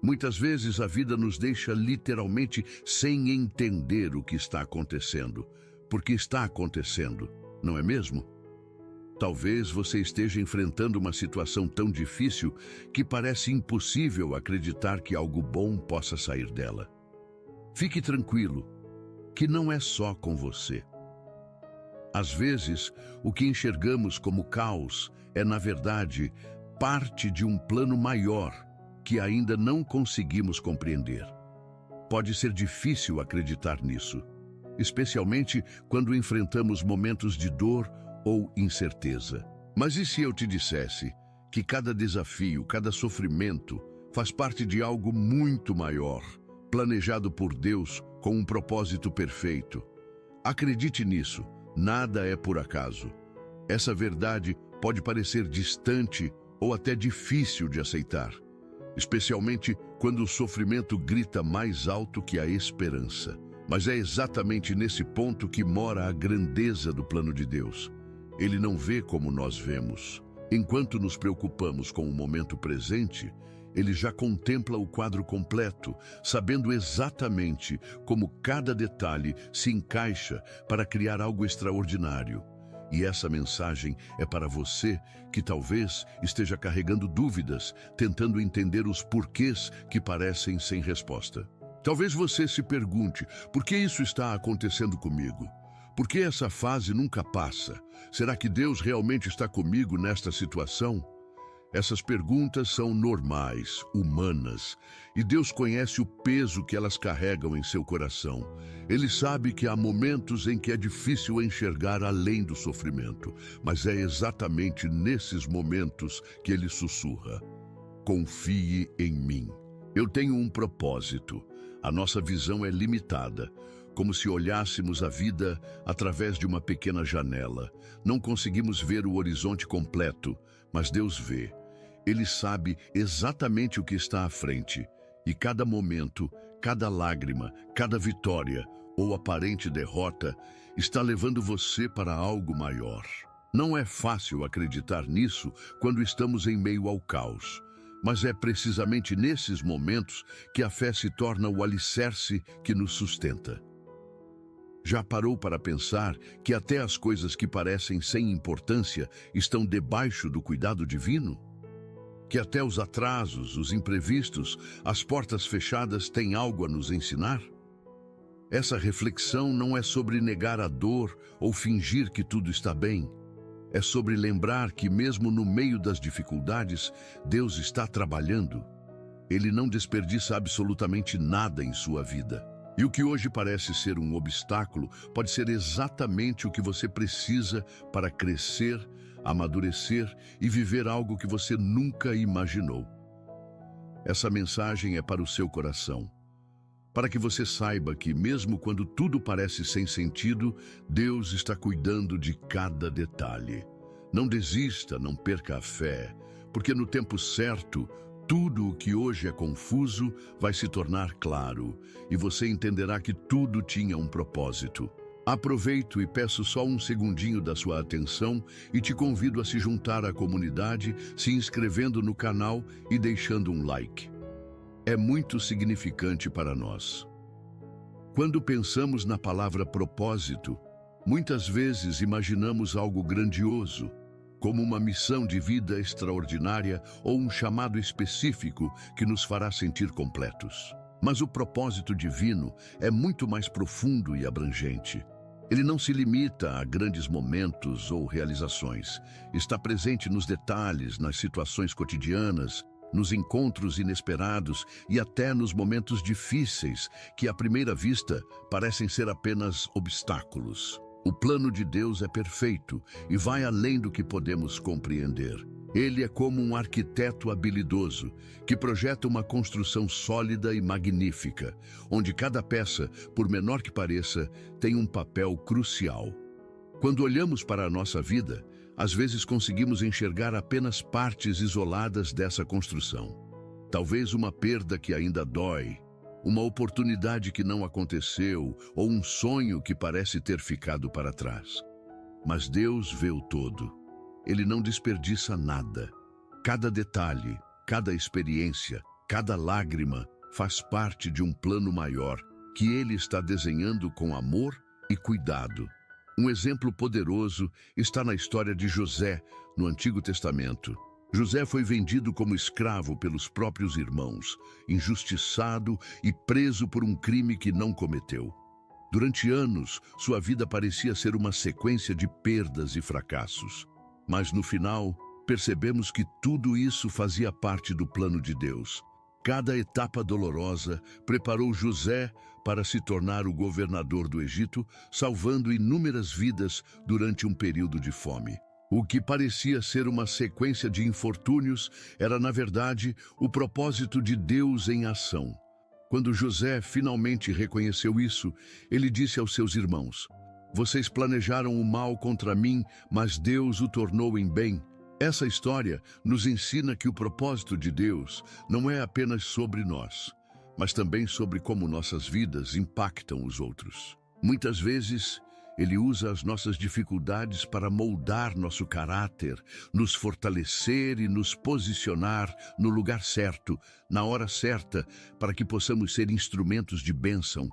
Muitas vezes a vida nos deixa literalmente sem entender o que está acontecendo, porque está acontecendo, não é mesmo? Talvez você esteja enfrentando uma situação tão difícil que parece impossível acreditar que algo bom possa sair dela. Fique tranquilo, que não é só com você. Às vezes, o que enxergamos como caos é, na verdade, parte de um plano maior que ainda não conseguimos compreender. Pode ser difícil acreditar nisso, especialmente quando enfrentamos momentos de dor ou incerteza. Mas e se eu te dissesse que cada desafio, cada sofrimento faz parte de algo muito maior, planejado por Deus com um propósito perfeito? Acredite nisso, nada é por acaso. Essa verdade pode parecer distante ou até difícil de aceitar, especialmente quando o sofrimento grita mais alto que a esperança. Mas é exatamente nesse ponto que mora a grandeza do plano de Deus. Ele não vê como nós vemos. Enquanto nos preocupamos com o momento presente, ele já contempla o quadro completo, sabendo exatamente como cada detalhe se encaixa para criar algo extraordinário. E essa mensagem é para você que talvez esteja carregando dúvidas, tentando entender os porquês que parecem sem resposta. Talvez você se pergunte, por que isso está acontecendo comigo? Por que essa fase nunca passa? Será que Deus realmente está comigo nesta situação? Essas perguntas são normais, humanas, e Deus conhece o peso que elas carregam em seu coração. Ele sabe que há momentos em que é difícil enxergar além do sofrimento, mas é exatamente nesses momentos que Ele sussurra: confie em mim. Eu tenho um propósito. A nossa visão é limitada, como se olhássemos a vida através de uma pequena janela. Não conseguimos ver o horizonte completo, mas Deus vê. Ele sabe exatamente o que está à frente, e cada momento, cada lágrima, cada vitória ou aparente derrota está levando você para algo maior. Não é fácil acreditar nisso quando estamos em meio ao caos. Mas é precisamente nesses momentos que a fé se torna o alicerce que nos sustenta. Já parou para pensar que até as coisas que parecem sem importância estão debaixo do cuidado divino? Que até os atrasos, os imprevistos, as portas fechadas têm algo a nos ensinar? Essa reflexão não é sobre negar a dor ou fingir que tudo está bem. É sobre lembrar que mesmo no meio das dificuldades, Deus está trabalhando. Ele não desperdiça absolutamente nada em sua vida. E o que hoje parece ser um obstáculo pode ser exatamente o que você precisa para crescer, amadurecer e viver algo que você nunca imaginou. Essa mensagem é para o seu coração, para que você saiba que mesmo quando tudo parece sem sentido, Deus está cuidando de cada detalhe. Não desista, não perca a fé, porque no tempo certo, tudo o que hoje é confuso vai se tornar claro, e você entenderá que tudo tinha um propósito. Aproveito e peço só um segundinho da sua atenção e te convido a se juntar à comunidade, se inscrevendo no canal e deixando um like. É muito significante para nós. Quando pensamos na palavra propósito, muitas vezes imaginamos algo grandioso, como uma missão de vida extraordinária ou um chamado específico que nos fará sentir completos. Mas o propósito divino é muito mais profundo e abrangente. Ele não se limita a grandes momentos ou realizações. Está presente nos detalhes, nas situações cotidianas, nos encontros inesperados e até nos momentos difíceis que, à primeira vista, parecem ser apenas obstáculos. O plano de Deus é perfeito e vai além do que podemos compreender. Ele é como um arquiteto habilidoso que projeta uma construção sólida e magnífica, onde cada peça, por menor que pareça, tem um papel crucial. Quando olhamos para a nossa vida, às vezes conseguimos enxergar apenas partes isoladas dessa construção. Talvez uma perda que ainda dói, uma oportunidade que não aconteceu ou um sonho que parece ter ficado para trás. Mas Deus vê o todo. Ele não desperdiça nada. Cada detalhe, cada experiência, Cada lágrima faz parte de um plano maior que ele está desenhando com amor e cuidado. Um exemplo poderoso está na história de José, no Antigo Testamento. José foi vendido como escravo pelos próprios irmãos, injustiçado e preso por um crime que não cometeu. Durante anos, sua vida parecia ser uma sequência de perdas e fracassos. Mas no final, percebemos que tudo isso fazia parte do plano de Deus. Cada etapa dolorosa preparou José para se tornar o governador do Egito, salvando inúmeras vidas durante um período de fome. O que parecia ser uma sequência de infortúnios era, na verdade, o propósito de Deus em ação. Quando José finalmente reconheceu isso, ele disse aos seus irmãos: "Vocês planejaram o mal contra mim, mas Deus o tornou em bem." Essa história nos ensina que o propósito de Deus não é apenas sobre nós, mas também sobre como nossas vidas impactam os outros. Muitas vezes, Ele usa as nossas dificuldades para moldar nosso caráter, nos fortalecer e nos posicionar no lugar certo, na hora certa, para que possamos ser instrumentos de bênção.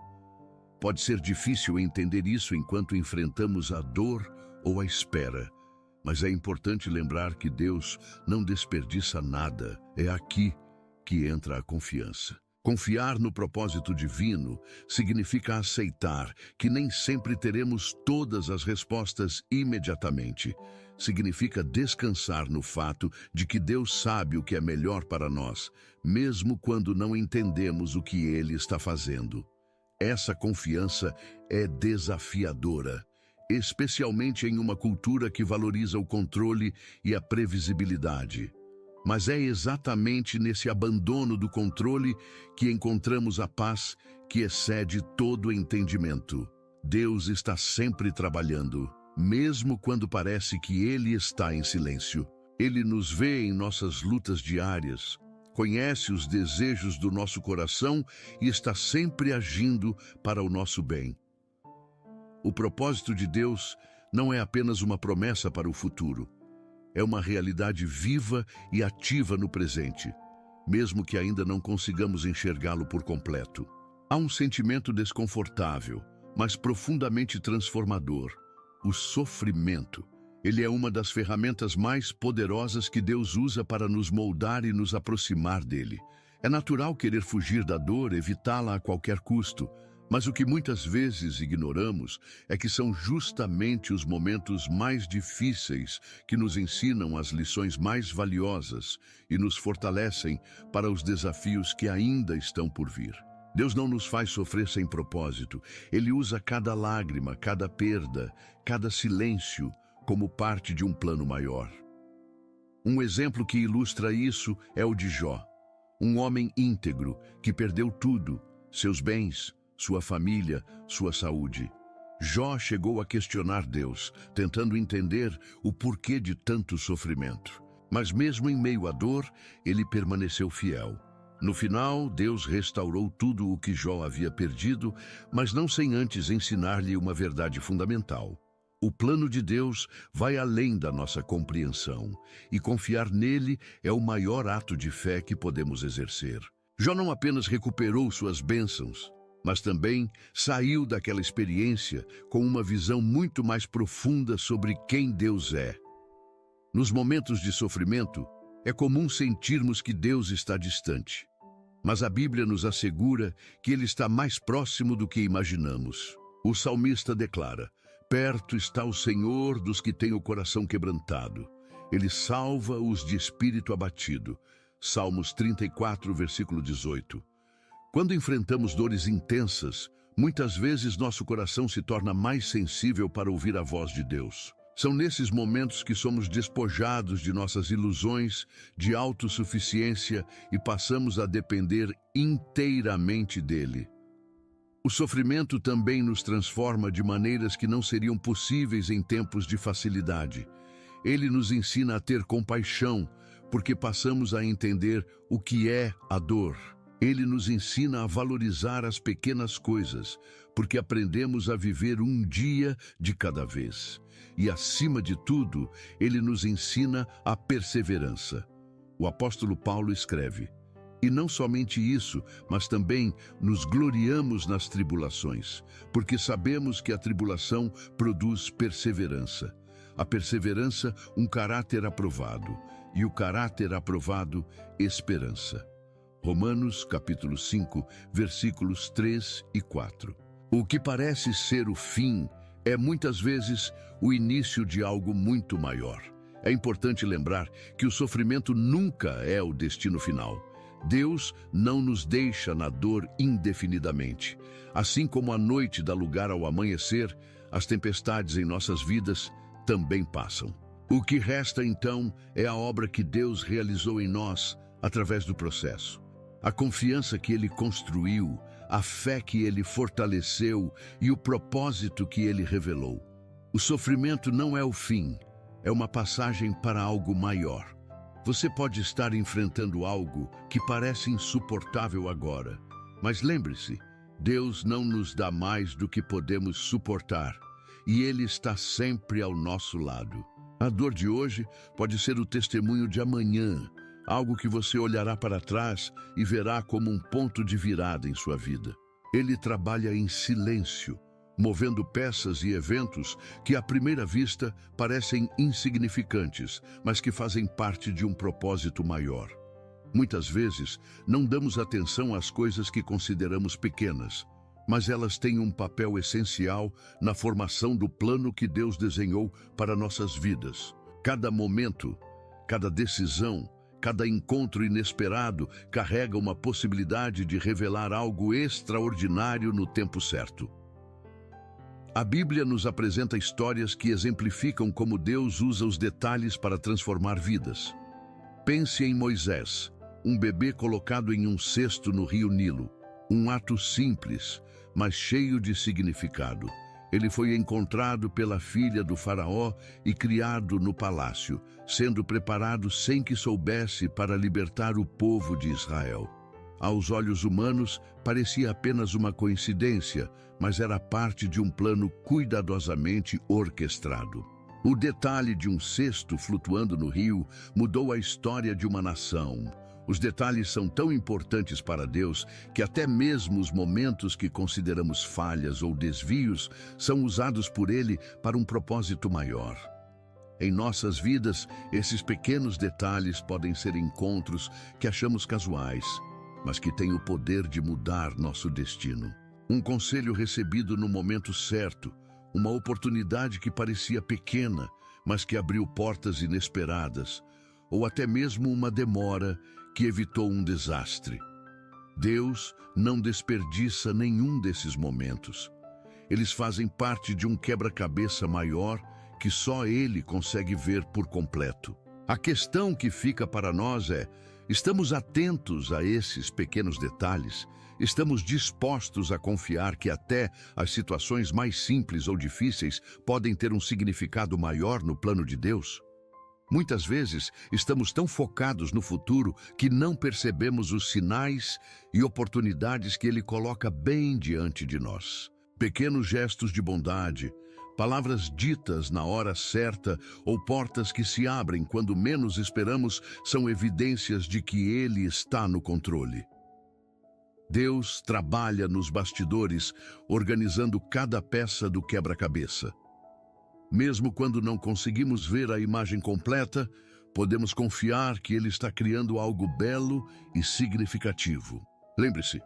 Pode ser difícil entender isso enquanto enfrentamos a dor ou a espera, mas é importante lembrar que Deus não desperdiça nada. É aqui que entra a confiança. Confiar no propósito divino significa aceitar que nem sempre teremos todas as respostas imediatamente. Significa descansar no fato de que Deus sabe o que é melhor para nós, mesmo quando não entendemos o que Ele está fazendo. Essa confiança é desafiadora, especialmente em uma cultura que valoriza o controle e a previsibilidade. Mas é exatamente nesse abandono do controle que encontramos a paz que excede todo entendimento. Deus está sempre trabalhando, mesmo quando parece que Ele está em silêncio. Ele nos vê em nossas lutas diárias, conhece os desejos do nosso coração e está sempre agindo para o nosso bem. O propósito de Deus não é apenas uma promessa para o futuro. É uma realidade viva e ativa no presente, mesmo que ainda não consigamos enxergá-lo por completo. Há um sentimento desconfortável, mas profundamente transformador: o sofrimento. Ele é uma das ferramentas mais poderosas que Deus usa para nos moldar e nos aproximar dele. É natural querer fugir da dor, evitá-la a qualquer custo. Mas o que muitas vezes ignoramos é que são justamente os momentos mais difíceis que nos ensinam as lições mais valiosas e nos fortalecem para os desafios que ainda estão por vir. Deus não nos faz sofrer sem propósito. Ele usa cada lágrima, cada perda, cada silêncio como parte de um plano maior. Um exemplo que ilustra isso é o de Jó, um homem íntegro que perdeu tudo: seus bens, sua família, sua saúde. Jó chegou a questionar Deus, tentando entender o porquê de tanto sofrimento. Mas mesmo em meio à dor, ele permaneceu fiel. No final, Deus restaurou tudo o que Jó havia perdido, mas não sem antes ensinar-lhe uma verdade fundamental. O plano de Deus vai além da nossa compreensão, e confiar nele é o maior ato de fé que podemos exercer. Jó não apenas recuperou suas bênçãos, mas também saiu daquela experiência com uma visão muito mais profunda sobre quem Deus é. Nos momentos de sofrimento, é comum sentirmos que Deus está distante, mas a Bíblia nos assegura que Ele está mais próximo do que imaginamos. O salmista declara: "Perto está o Senhor dos que têm o coração quebrantado. Ele salva os de espírito abatido." Salmos 34, versículo 18. Quando enfrentamos dores intensas, muitas vezes nosso coração se torna mais sensível para ouvir a voz de Deus. São nesses momentos que somos despojados de nossas ilusões, de autossuficiência e passamos a depender inteiramente dele. O sofrimento também nos transforma de maneiras que não seriam possíveis em tempos de facilidade. Ele nos ensina a ter compaixão, porque passamos a entender o que é a dor. Ele nos ensina a valorizar as pequenas coisas, porque aprendemos a viver um dia de cada vez. E, acima de tudo, ele nos ensina a perseverança. O apóstolo Paulo escreve: E não somente isso, mas também nos gloriamos nas tribulações, porque sabemos que a tribulação produz perseverança. A perseverança, um caráter aprovado, e o caráter aprovado, esperança. Romanos, capítulo 5, versículos 3 e 4. O que parece ser o fim é muitas vezes o início de algo muito maior. É importante lembrar que o sofrimento nunca é o destino final. Deus não nos deixa na dor indefinidamente. Assim como a noite dá lugar ao amanhecer, as tempestades em nossas vidas também passam. O que resta então é a obra que Deus realizou em nós através do processo. A confiança que Ele construiu, a fé que Ele fortaleceu e o propósito que Ele revelou. O sofrimento não é o fim, é uma passagem para algo maior. Você pode estar enfrentando algo que parece insuportável agora, mas lembre-se, Deus não nos dá mais do que podemos suportar, e Ele está sempre ao nosso lado. A dor de hoje pode ser o testemunho de amanhã, algo que você olhará para trás e verá como um ponto de virada em sua vida. Ele trabalha em silêncio, movendo peças e eventos que à primeira vista parecem insignificantes, mas que fazem parte de um propósito maior. Muitas vezes não damos atenção às coisas que consideramos pequenas, mas elas têm um papel essencial na formação do plano que Deus desenhou para nossas vidas. Cada momento, cada decisão, cada encontro inesperado carrega uma possibilidade de revelar algo extraordinário no tempo certo. A Bíblia nos apresenta histórias que exemplificam como Deus usa os detalhes para transformar vidas. Pense em Moisés, um bebê colocado em um cesto no rio Nilo. Um ato simples, mas cheio de significado. Ele foi encontrado pela filha do faraó e criado no palácio, sendo preparado sem que soubesse para libertar o povo de Israel. Aos olhos humanos, parecia apenas uma coincidência, mas era parte de um plano cuidadosamente orquestrado. O detalhe de um cesto flutuando no rio mudou a história de uma nação. Os detalhes são tão importantes para Deus que até mesmo os momentos que consideramos falhas ou desvios são usados por Ele para um propósito maior. Em nossas vidas, esses pequenos detalhes podem ser encontros que achamos casuais, mas que têm o poder de mudar nosso destino. Um conselho recebido no momento certo, uma oportunidade que parecia pequena, mas que abriu portas inesperadas, ou até mesmo uma demora que evitou um desastre. Deus não desperdiça nenhum desses momentos. Eles fazem parte de um quebra-cabeça maior que só Ele consegue ver por completo. A questão que fica para nós é: estamos atentos a esses pequenos detalhes? Estamos dispostos a confiar que até as situações mais simples ou difíceis podem ter um significado maior no plano de Deus? Muitas vezes estamos tão focados no futuro que não percebemos os sinais e oportunidades que Ele coloca bem diante de nós. Pequenos gestos de bondade, palavras ditas na hora certa ou portas que se abrem quando menos esperamos são evidências de que Ele está no controle. Deus trabalha nos bastidores, organizando cada peça do quebra-cabeça. Mesmo quando não conseguimos ver a imagem completa, podemos confiar que Ele está criando algo belo e significativo. Lembre-se,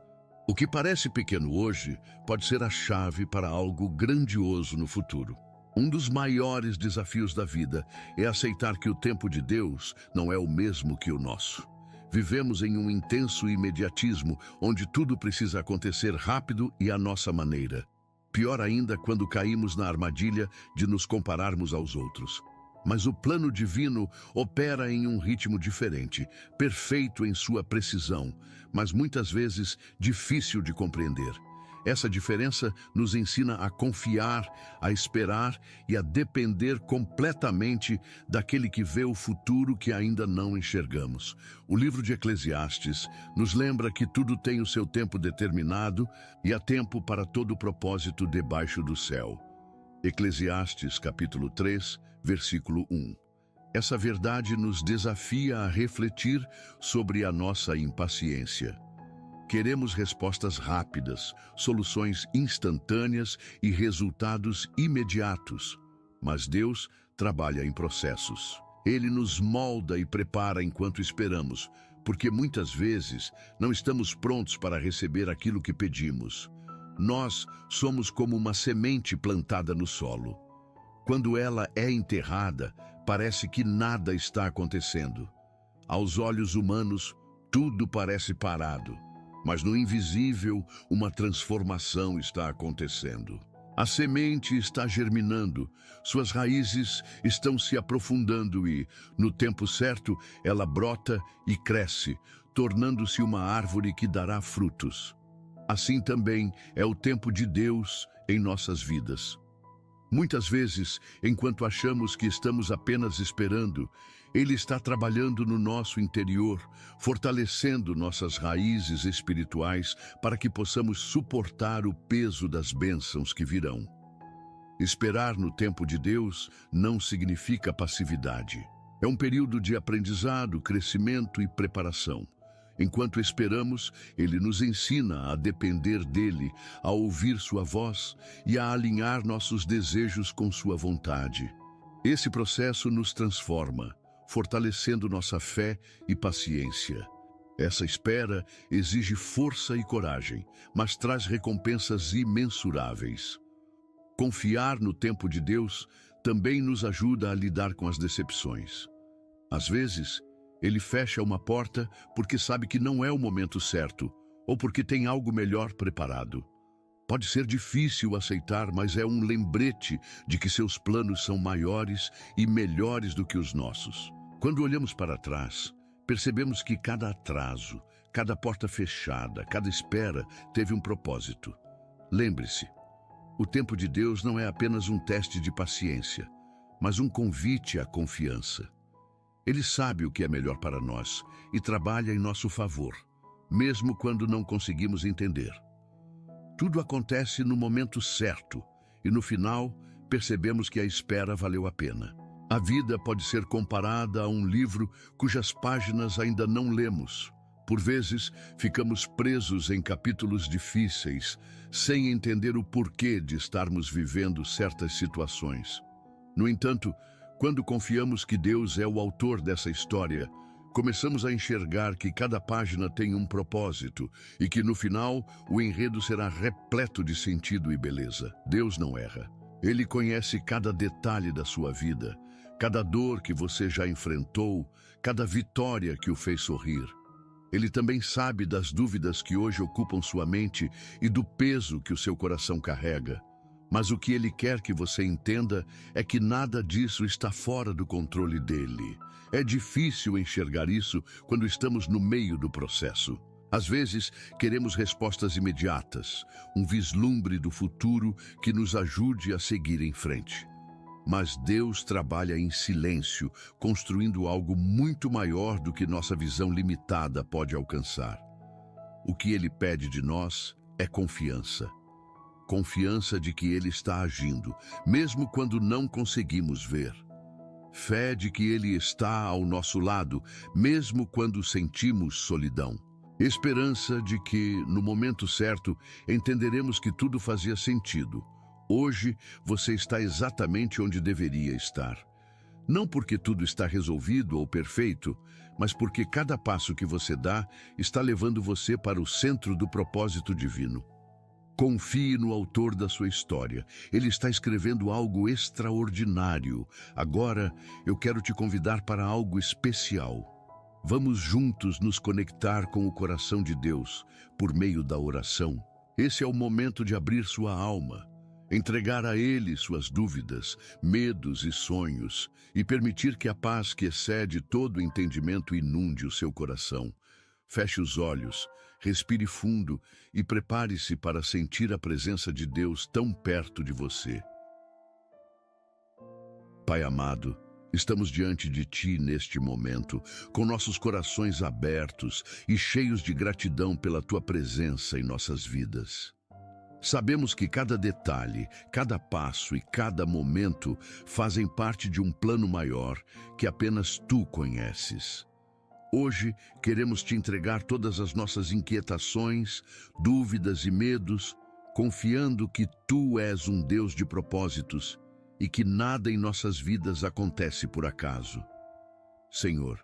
o que parece pequeno hoje pode ser a chave para algo grandioso no futuro. Um dos maiores desafios da vida é aceitar que o tempo de Deus não é o mesmo que o nosso. Vivemos em um intenso imediatismo, onde tudo precisa acontecer rápido e à nossa maneira. Pior ainda quando caímos na armadilha de nos compararmos aos outros. Mas o plano divino opera em um ritmo diferente, perfeito em sua precisão, mas muitas vezes difícil de compreender. Essa diferença nos ensina a confiar, a esperar e a depender completamente daquele que vê o futuro que ainda não enxergamos. O livro de Eclesiastes nos lembra que tudo tem o seu tempo determinado e há tempo para todo propósito debaixo do céu. Eclesiastes, capítulo 3, versículo 1. Essa verdade nos desafia a refletir sobre a nossa impaciência. Queremos respostas rápidas, soluções instantâneas e resultados imediatos. Mas Deus trabalha em processos. Ele nos molda e prepara enquanto esperamos, porque muitas vezes não estamos prontos para receber aquilo que pedimos. Nós somos como uma semente plantada no solo. Quando ela é enterrada, parece que nada está acontecendo. Aos olhos humanos, tudo parece parado, mas no invisível, uma transformação está acontecendo. A semente está germinando, suas raízes estão se aprofundando e, no tempo certo, ela brota e cresce, tornando-se uma árvore que dará frutos. Assim também é o tempo de Deus em nossas vidas. Muitas vezes, enquanto achamos que estamos apenas esperando, Ele está trabalhando no nosso interior, fortalecendo nossas raízes espirituais para que possamos suportar o peso das bênçãos que virão. Esperar no tempo de Deus não significa passividade. É um período de aprendizado, crescimento e preparação. Enquanto esperamos, Ele nos ensina a depender dEle, a ouvir sua voz e a alinhar nossos desejos com sua vontade. Esse processo nos transforma, fortalecendo nossa fé e paciência. Essa espera exige força e coragem, mas traz recompensas imensuráveis. Confiar no tempo de Deus também nos ajuda a lidar com as decepções. Às vezes, Ele fecha uma porta porque sabe que não é o momento certo, ou porque tem algo melhor preparado. Pode ser difícil aceitar, mas é um lembrete de que seus planos são maiores e melhores do que os nossos. Quando olhamos para trás, percebemos que cada atraso, cada porta fechada, cada espera teve um propósito. Lembre-se, o tempo de Deus não é apenas um teste de paciência, mas um convite à confiança. Ele sabe o que é melhor para nós e trabalha em nosso favor, mesmo quando não conseguimos entender. Tudo acontece no momento certo e, no final, percebemos que a espera valeu a pena. A vida pode ser comparada a um livro cujas páginas ainda não lemos. Por vezes, ficamos presos em capítulos difíceis, sem entender o porquê de estarmos vivendo certas situações. No entanto, quando confiamos que Deus é o autor dessa história, começamos a enxergar que cada página tem um propósito e que, no final, o enredo será repleto de sentido e beleza. Deus não erra. Ele conhece cada detalhe da sua vida, cada dor que você já enfrentou, cada vitória que o fez sorrir. Ele também sabe das dúvidas que hoje ocupam sua mente e do peso que o seu coração carrega. Mas o que Ele quer que você entenda é que nada disso está fora do controle dele. É difícil enxergar isso quando estamos no meio do processo. Às vezes, queremos respostas imediatas, um vislumbre do futuro que nos ajude a seguir em frente. Mas Deus trabalha em silêncio, construindo algo muito maior do que nossa visão limitada pode alcançar. O que Ele pede de nós é confiança. Confiança de que Ele está agindo, mesmo quando não conseguimos ver. Fé de que Ele está ao nosso lado, mesmo quando sentimos solidão. Esperança de que, no momento certo, entenderemos que tudo fazia sentido. Hoje, você está exatamente onde deveria estar. Não porque tudo está resolvido ou perfeito, mas porque cada passo que você dá está levando você para o centro do propósito divino. Confie no autor da sua história. Ele está escrevendo algo extraordinário. Agora, eu quero te convidar para algo especial. Vamos juntos nos conectar com o coração de Deus por meio da oração. Esse é o momento de abrir sua alma, entregar a Ele suas dúvidas, medos e sonhos e permitir que a paz que excede todo entendimento inunde o seu coração. Feche os olhos, respire fundo e prepare-se para sentir a presença de Deus tão perto de você. Pai amado, estamos diante de Ti neste momento, com nossos corações abertos e cheios de gratidão pela Tua presença em nossas vidas. Sabemos que cada detalhe, cada passo e cada momento fazem parte de um plano maior que apenas tu conheces. Hoje, queremos te entregar todas as nossas inquietações, dúvidas e medos, confiando que tu és um Deus de propósitos e que nada em nossas vidas acontece por acaso. Senhor,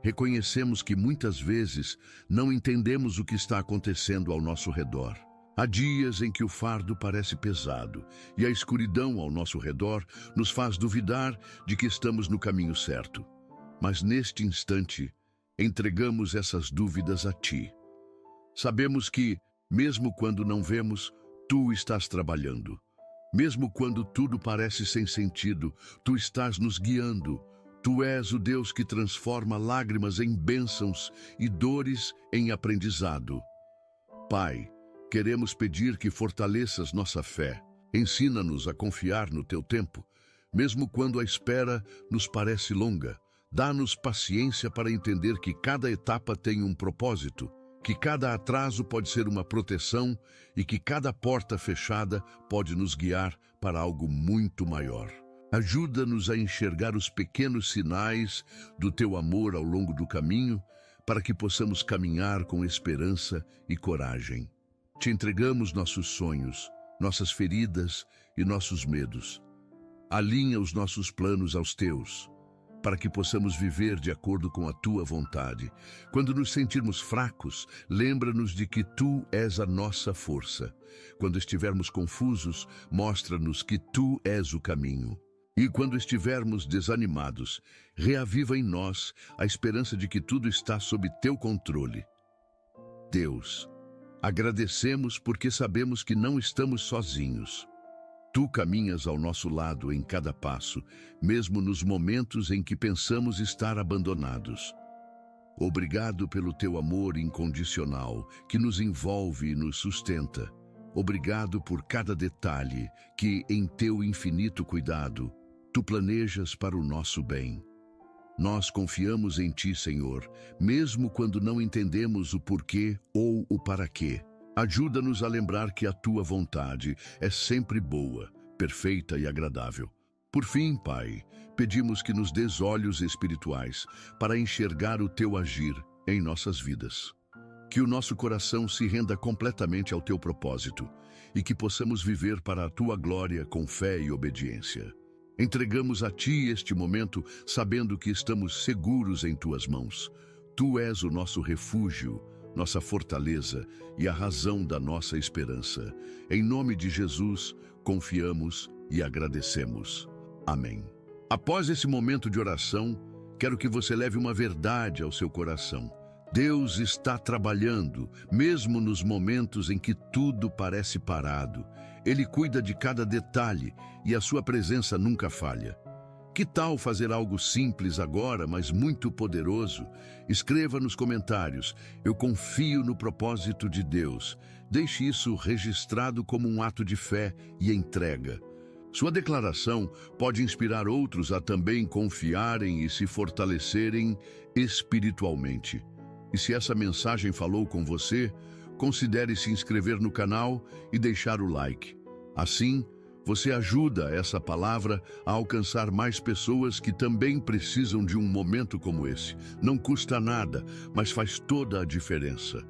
reconhecemos que muitas vezes não entendemos o que está acontecendo ao nosso redor. Há dias em que o fardo parece pesado e a escuridão ao nosso redor nos faz duvidar de que estamos no caminho certo. Mas neste instante, entregamos essas dúvidas a Ti. Sabemos que, mesmo quando não vemos, Tu estás trabalhando. Mesmo quando tudo parece sem sentido, Tu estás nos guiando. Tu és o Deus que transforma lágrimas em bênçãos e dores em aprendizado. Pai, queremos pedir que fortaleças nossa fé. Ensina-nos a confiar no Teu tempo, mesmo quando a espera nos parece longa. Dá-nos paciência para entender que cada etapa tem um propósito, que cada atraso pode ser uma proteção e que cada porta fechada pode nos guiar para algo muito maior. Ajuda-nos a enxergar os pequenos sinais do Teu amor ao longo do caminho, para que possamos caminhar com esperança e coragem. Te entregamos nossos sonhos, nossas feridas e nossos medos. Alinha os nossos planos aos Teus, para que possamos viver de acordo com a Tua vontade. Quando nos sentirmos fracos, lembra-nos de que Tu és a nossa força. Quando estivermos confusos, mostra-nos que Tu és o caminho. E quando estivermos desanimados, reaviva em nós a esperança de que tudo está sob Teu controle. Deus, agradecemos porque sabemos que não estamos sozinhos. Tu caminhas ao nosso lado em cada passo, mesmo nos momentos em que pensamos estar abandonados. Obrigado pelo Teu amor incondicional, que nos envolve e nos sustenta. Obrigado por cada detalhe que, em Teu infinito cuidado, Tu planejas para o nosso bem. Nós confiamos em Ti, Senhor, mesmo quando não entendemos o porquê ou o para quê. Ajuda-nos a lembrar que a Tua vontade é sempre boa, perfeita e agradável. Por fim, Pai, pedimos que nos dês olhos espirituais para enxergar o Teu agir em nossas vidas. Que o nosso coração se renda completamente ao Teu propósito e que possamos viver para a Tua glória com fé e obediência. Entregamos a Ti este momento, sabendo que estamos seguros em Tuas mãos. Tu és o nosso refúgio, nossa fortaleza e a razão da nossa esperança. Em nome de Jesus, confiamos e agradecemos. Amém. Após esse momento de oração, quero que você leve uma verdade ao seu coração. Deus está trabalhando, mesmo nos momentos em que tudo parece parado. Ele cuida de cada detalhe e a sua presença nunca falha. Que tal fazer algo simples agora, mas muito poderoso? Escreva nos comentários: eu confio no propósito de Deus. Deixe isso registrado como um ato de fé e entrega. Sua declaração pode inspirar outros a também confiarem e se fortalecerem espiritualmente. E se essa mensagem falou com você, considere se inscrever no canal e deixar o like. Assim, você ajuda essa palavra a alcançar mais pessoas que também precisam de um momento como esse. Não custa nada, mas faz toda a diferença.